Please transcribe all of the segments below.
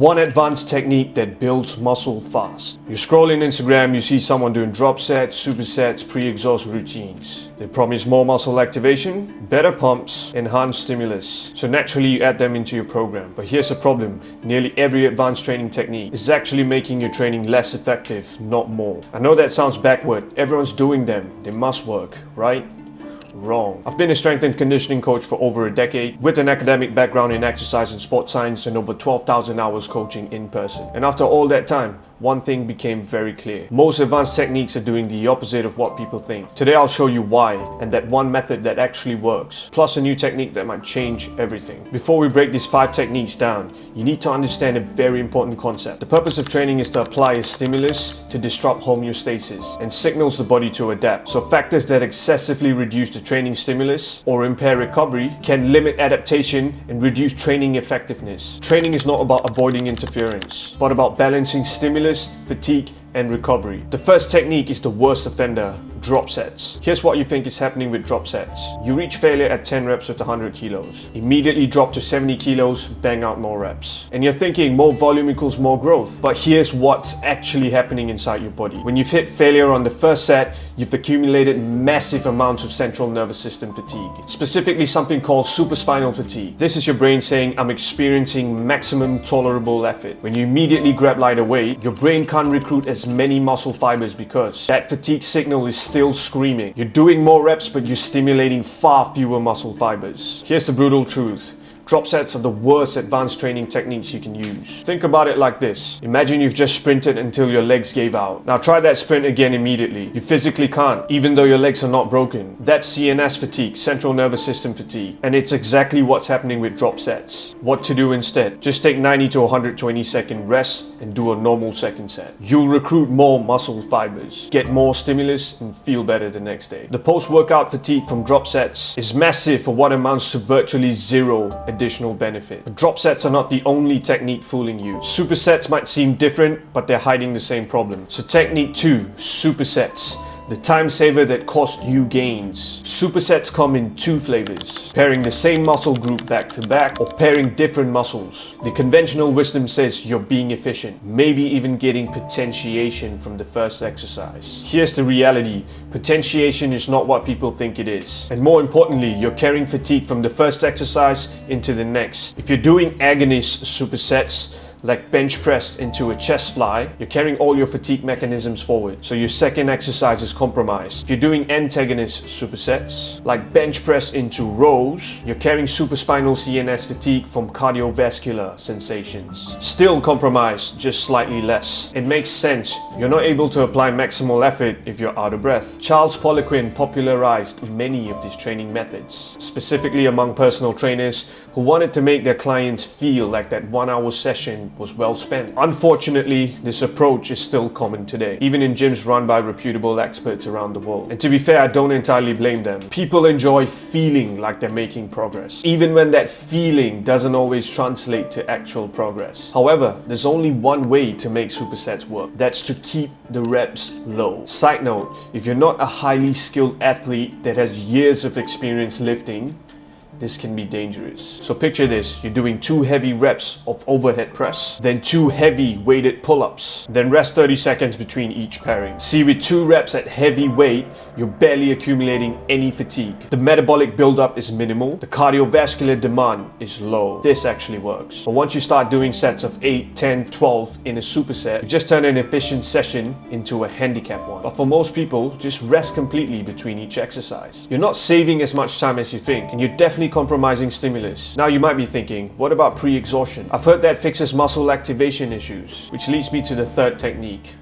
One advanced technique that builds muscle fast. You're scrolling Instagram, you see someone doing drop sets, supersets, pre-exhaust routines. They promise more muscle activation, better pumps, enhanced stimulus. So naturally you add them into your program. But here's the problem. Nearly every advanced training technique is actually making your training less effective, not more. I know that sounds backward. Everyone's doing them. They must work, right? Wrong. I've been a strength and conditioning coach for over a decade with an academic background in exercise and sports science and over 12,000 hours coaching in person. And after all that time, one thing became very clear. Most advanced techniques are doing the opposite of what people think. Today I'll show you why and that one method that actually works, plus a new technique that might change everything. Before we break these 5 techniques down, you need to understand a very important concept. The purpose of training is to apply a stimulus to disrupt homeostasis and signals the body to adapt. So factors that excessively reduce the training stimulus or impair recovery can limit adaptation and reduce training effectiveness. Training is not about avoiding interference, but about balancing stimulus, fatigue, and recovery. The first technique is the worst offender, drop sets. Here's what you think is happening with drop sets. You reach failure at 10 reps with 100 kilos. Immediately drop to 70 kilos, bang out more reps. And you're thinking more volume equals more growth. But here's what's actually happening inside your body. When you've hit failure on the first set, you've accumulated massive amounts of central nervous system fatigue. Specifically something called supraspinal fatigue. This is your brain saying, I'm experiencing maximum tolerable effort. When you immediately grab lighter weight, your brain can't recruit as many muscle fibers because that fatigue signal is still screaming. You're doing more reps, but you're stimulating far fewer muscle fibers. Here's the brutal truth. Drop sets are the worst advanced training techniques you can use. Think about it like this. Imagine you've just sprinted until your legs gave out. Now try that sprint again immediately. You physically can't, even though your legs are not broken. That's CNS fatigue, central nervous system fatigue. And it's exactly what's happening with drop sets. What to do instead? Just take 90 to 120 second rest and do a normal second set. You'll recruit more muscle fibers, get more stimulus, and feel better the next day. The post-workout fatigue from drop sets is massive for what amounts to virtually zero additional benefit. But drop sets are not the only technique fooling you. Supersets might seem different, but they're hiding the same problem. So technique 2, supersets. The time saver that cost you gains. Supersets come in 2 flavors. Pairing the same muscle group back to back or pairing different muscles. The conventional wisdom says you're being efficient, maybe even getting potentiation from the first exercise. Here's the reality. Potentiation is not what people think it is. And more importantly, you're carrying fatigue from the first exercise into the next. If you're doing agonist supersets, like bench press into a chest fly, you're carrying all your fatigue mechanisms forward, so your second exercise is compromised. If you're doing antagonist supersets, like bench press into rows, you're carrying supraspinal CNS fatigue from cardiovascular sensations. Still compromised, just slightly less. It makes sense. You're not able to apply maximal effort if you're out of breath. Charles Poliquin popularized many of these training methods, specifically among personal trainers who wanted to make their clients feel like that 1-hour session was well spent. Unfortunately, this approach is still common today, even in gyms run by reputable experts around the world. And to be fair, I don't entirely blame them. People enjoy feeling like they're making progress, even when that feeling doesn't always translate to actual progress. However, there's only one way to make supersets work. That's to keep the reps low. Side note, if you're not a highly skilled athlete that has years of experience lifting, this can be dangerous. So picture this, you're doing 2 heavy reps of overhead press, then 2 heavy weighted pull-ups, then rest 30 seconds between each pairing. See, with 2 reps at heavy weight, you're barely accumulating any fatigue. The metabolic buildup is minimal, the cardiovascular demand is low. This actually works. But once you start doing sets of 8, 10, 12 in a superset, you just turn an efficient session into a handicap one. But for most people, just rest completely between each exercise. You're not saving as much time as you think, and you're definitely compromising stimulus. Now you might be thinking, what about pre-exhaustion? I've heard that fixes muscle activation issues, which leads me to the third technique.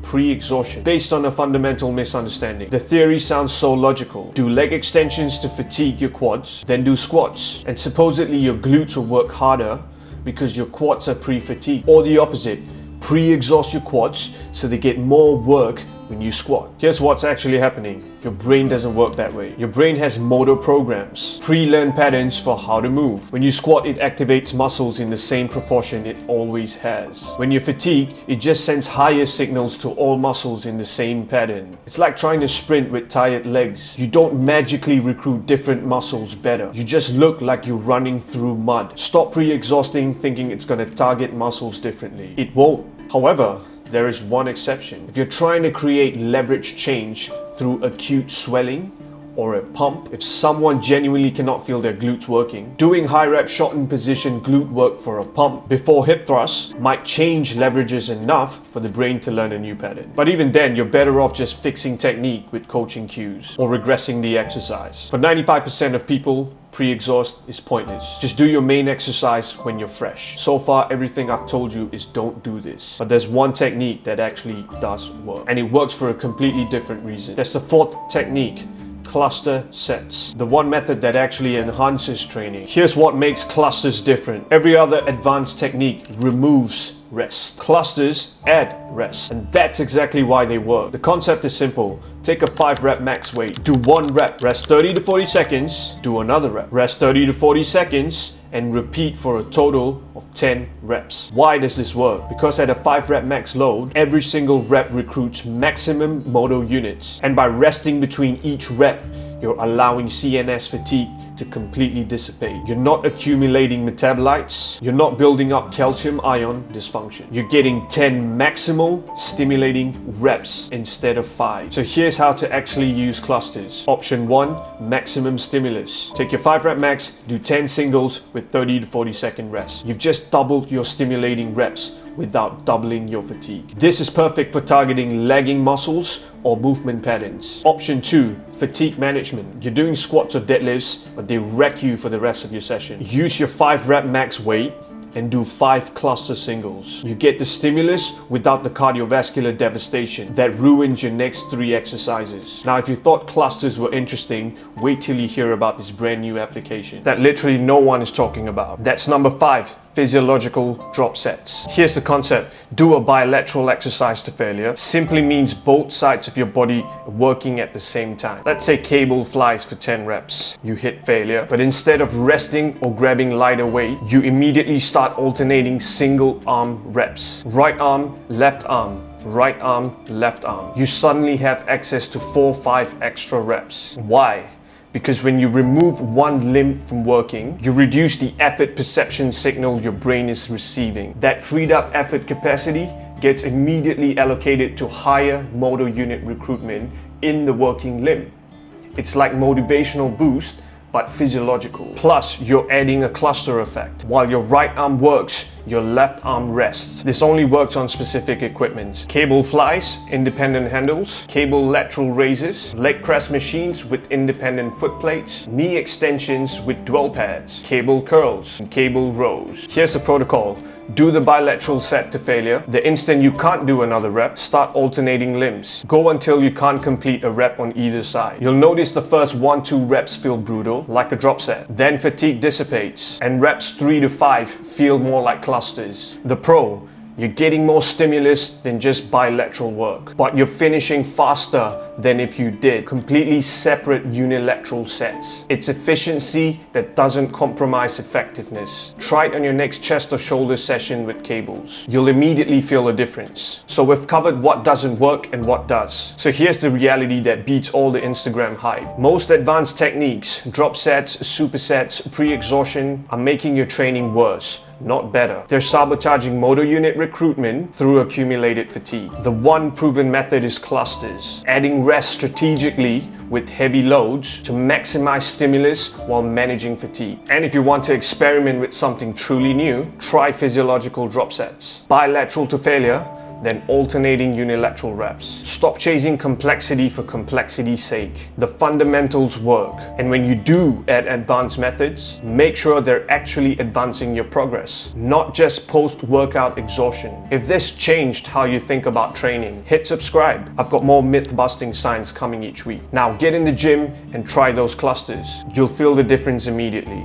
Pre-exhaustion, based on a fundamental misunderstanding. The theory sounds so logical. Do leg extensions to fatigue your quads, then do squats, and supposedly your glutes will work harder because your quads are pre-fatigued. Or the opposite, pre-exhaust your quads so they get more work when you squat. Here's what's actually happening. Your brain doesn't work that way. Your brain has motor programs, pre-learned patterns for how to move. When you squat, it activates muscles in the same proportion it always has. When you're fatigued, it just sends higher signals to all muscles in the same pattern. It's like trying to sprint with tired legs. You don't magically recruit different muscles better. You just look like you're running through mud. Stop pre-exhausting thinking it's going to target muscles differently. It won't. However, there is one exception. If you're trying to create leverage change through acute swelling or a pump, if someone genuinely cannot feel their glutes working, doing high rep shortened position glute work for a pump before hip thrusts might change leverages enough for the brain to learn a new pattern. But even then, you're better off just fixing technique with coaching cues or regressing the exercise. For 95% of people, pre-exhaust is pointless. Just do your main exercise when you're fresh. So far, everything I've told you is don't do this. But there's one technique that actually does work. And it works for a completely different reason. That's the fourth technique. Cluster sets. The one method that actually enhances training. Here's what makes clusters different. Every other advanced technique removes rest. Clusters add rest. And that's exactly why they work. The concept is simple. Take a 5 rep max weight. Do 1 rep. Rest 30 to 40 seconds. Do another rep. Rest 30 to 40 seconds. And repeat for a total of 10 reps. Why does this work? Because at a 5 rep max load, every single rep recruits maximum motor units. And by resting between each rep, you're allowing CNS fatigue to completely dissipate. You're not accumulating metabolites. You're not building up calcium ion dysfunction. You're getting 10 maximal stimulating reps instead of 5. So here's how to actually use clusters. Option 1, maximum stimulus. Take your 5 rep max, do 10 singles with 30 to 40 second rest. You've just doubled your stimulating reps without doubling your fatigue. This is perfect for targeting lagging muscles or movement patterns. Option 2, fatigue management. You're doing squats or deadlifts, but they wreck you for the rest of your session. Use your 5 rep max weight and do 5 cluster singles. You get the stimulus without the cardiovascular devastation that ruins your next 3 exercises. Now, if you thought clusters were interesting, wait till you hear about this brand new application that literally no one is talking about. That's number 5. Physiological drop sets. Here's the concept. Do a bilateral exercise to failure. Simply means both sides of your body working at the same time. Let's say cable flies for 10 reps. You hit failure, but instead of resting or grabbing lighter weight, you immediately start alternating single arm reps. Right arm, left arm. Right arm, left arm. You suddenly have access to 4-5 extra reps. Why? Because when you remove one limb from working, you reduce the effort perception signal your brain is receiving. That freed up effort capacity gets immediately allocated to higher motor unit recruitment in the working limb. It's like motivational boost, but physiological. Plus, you're adding a cluster effect. While your right arm works, your left arm rests. This only works on specific equipment. Cable flies, independent handles, cable lateral raises, leg press machines with independent foot plates, knee extensions with dwell pads, cable curls, and cable rows. Here's the protocol. Do the bilateral set to failure. The instant you can't do another rep, start alternating limbs. Go until you can't complete a rep on either side. You'll notice the first 1-2 reps feel brutal, like a drop set. Then fatigue dissipates, and reps 3 to 5 feel more like clusters. The pro: you're getting more stimulus than just bilateral work, but you're finishing faster than if you did completely separate unilateral sets. It's efficiency that doesn't compromise effectiveness. Try it on your next chest or shoulder session with cables. You'll immediately feel a difference. So we've covered what doesn't work and what does. So here's the reality that beats all the Instagram hype. Most advanced techniques, drop sets, supersets, pre-exhaustion, are making your training worse, not better. They're sabotaging motor unit recruitment through accumulated fatigue. The one proven method is clusters, adding rest strategically with heavy loads to maximize stimulus while managing fatigue. And if you want to experiment with something truly new, try physiological drop sets. Bilateral to failure, then alternating unilateral reps. Stop chasing complexity for complexity's sake. The fundamentals work. And when you do add advanced methods, make sure they're actually advancing your progress, not just post-workout exhaustion. If this changed how you think about training, hit subscribe. I've got more myth-busting science coming each week. Now get in the gym and try those clusters. You'll feel the difference immediately.